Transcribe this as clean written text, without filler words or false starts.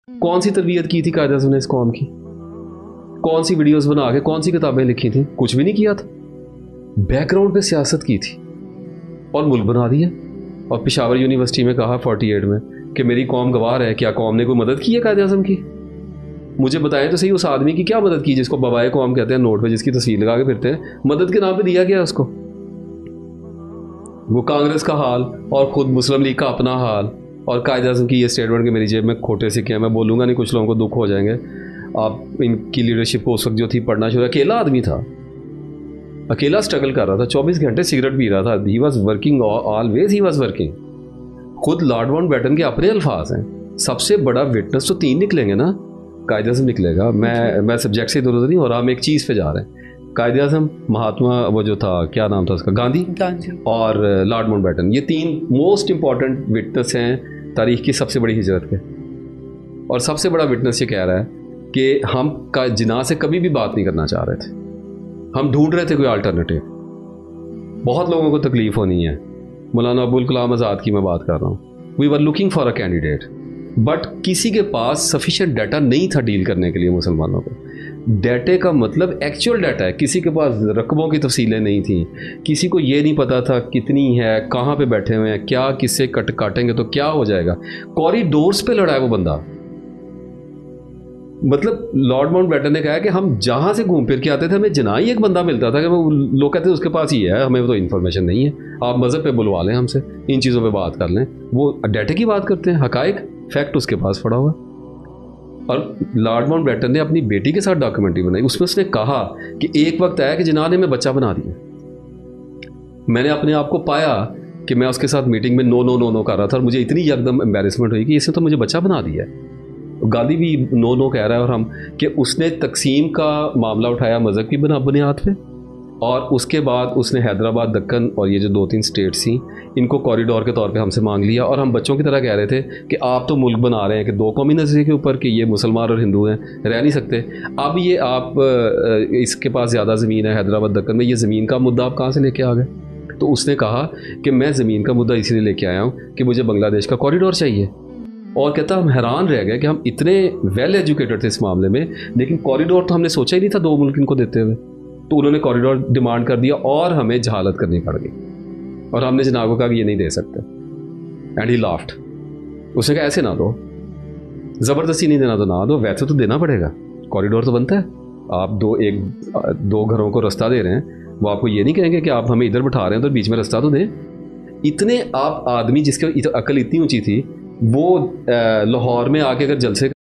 कौन सी तरबियत की थी कायद आज़म ने इस कौम की? कौन सी वीडियोस बना के कौन सी किताबें लिखी थी? कुछ भी नहीं किया था। बैकग्राउंड पे सियासत की थी और मुल्क बना दिया। और पेशावर यूनिवर्सिटी में कहा 48 में कि मेरी कौम गवार है। क्या कौम ने कोई मदद की है कायद आज़म की? मुझे बताएं तो सही, उस आदमी की क्या मदद की जिसको बवाए कौम कहते हैं, नोट पे जिसकी तस्वीर लगा के फिरते हैं? मदद के नाम पे दिया गया उसको। वो कांग्रेस का हाल और खुद मुस्लिम लीग का अपना हाल और कायद आज़म की ये स्टेटमेंट कि मेरी जेब में खोटे सिक्के हैं। मैं बोलूँगा नहीं, कुछ लोगों को दुख हो जाएंगे। आप इनकी लीडरशिप को उस वक्त जो थी पढ़ना शुरू, अकेला आदमी था, अकेला स्ट्रगल कर रहा था, 24 घंटे सिगरेट पी रहा था। He was working, always he was working. खुद लॉर्ड माउंटबेटन के अपने अल्फाज हैं, सबसे बड़ा विटनेस तो 3 निकलेंगे ना, कायद आज़म निकलेगा। मैं सब्जेक्ट से इधर उधर नहीं हो रहा, हम एक चीज़ पे जा रहे हैं। कायद आज़म, महात्मा, वो जो था क्या नाम था उसका, गांधी और लॉर्ड माउंटबेटन, ये 3 मोस्ट इंपॉर्टेंट विटनेस हैं तारीख की सबसे बड़ी हिजरत के। और सबसे बड़ा विटनेस ये कह रहा है कि हम का जिना से कभी भी बात नहीं करना चाह रहे थे, हम ढूंढ रहे थे कोई अल्टरनेटिव। बहुत लोगों को तकलीफ होनी है, मौलाना अबुल कलाम आज़ाद की मैं बात कर रहा हूँ। We were looking for a candidate, but किसी के पास सफिशिएंट डाटा नहीं था डील करने के लिए मुसलमानों को। डाटे का मतलब एक्चुअल डाटा है। किसी के पास रकबों की तफसीलें नहीं थी, किसी को ये नहीं पता था कितनी है, कहाँ पे बैठे हुए हैं, क्या किससे काटेंगे तो क्या हो जाएगा। कॉरिडोर्स पे लड़ा है वो बंदा। मतलब लॉर्ड माउंटबेटन ने कहा कि हम जहाँ से घूम फिर के आते थे हमें जना ही एक बंदा मिलता था कि वो लोग कहते थे उसके पास ही है, हमें तो इन्फॉर्मेशन नहीं है, आप मज़हब पे बुलवा लें, हमसे इन चीज़ों पे बात कर लें। वो डाटे की बात करते हैं, हकायक फैक्ट उसके पास पड़ा हुआ। और लॉर्ड माउंटबेटन ने अपनी बेटी के साथ डॉक्यूमेंट्री बनाई, उसमें उसने कहा कि एक वक्त आया कि जिन्ना ने मैं बच्चा बना दिया। मैंने अपने आप को पाया कि मैं उसके साथ मीटिंग में नो नो नो नो कर रहा था और मुझे इतनी एकदम एम्बेरसमेंट हुई कि इसने तो मुझे बच्चा बना दिया है। गांधी भी नो नो कह रहा है और हम, कि उसने तकसीम का मामला उठाया मज़हब की बुनियाद पे, और उसके बाद उसने हैदराबाद, दक्कन और ये जो 2-3 स्टेट्स थी इनको कॉरिडोर के तौर पे हमसे मांग लिया। और हम बच्चों की तरह कह रहे थे कि आप तो मुल्क बना रहे हैं कि 2 कौमी नज़रिए के ऊपर कि ये मुसलमान और हिंदू हैं, रह नहीं सकते। अब ये आप इसके पास ज़्यादा ज़मीन है हैदराबाद, दक्कन में, ये ज़मीन का मुद्दा आप कहाँ से लेके आ गए? तो उसने कहा कि मैं ज़मीन का मुद्दा इसीलिए लेके आया हूँ कि मुझे बांग्लादेश का कॉरिडोर चाहिए। और कहता हम हैरान रह गए कि हम इतने वेल एजुकेटेड थे इस मामले में, लेकिन कॉरिडोर तो हमने सोचा ही नहीं था 2 मुल्क इनको देते हुए। तो उन्होंने कॉरिडोर डिमांड कर दिया और हमें जहालत करनी पड़ गई। और हमने जनाब को कहा कि ये नहीं दे सकते, एंड ही लाफ्ड। उसने कहा ऐसे ना दो, ज़बरदस्ती नहीं देना तो ना दो, वैसे तो देना पड़ेगा, कॉरिडोर तो बनता है। आप 2 घरों को रास्ता दे रहे हैं, वो आपको ये नहीं कहेंगे कि आप हमें इधर बिठा रहे हैं तो बीच में रास्ता तो दें। इतने आप आदमी जिसके अकल इतनी ऊंची थी, वो लाहौर में आके अगर जलसे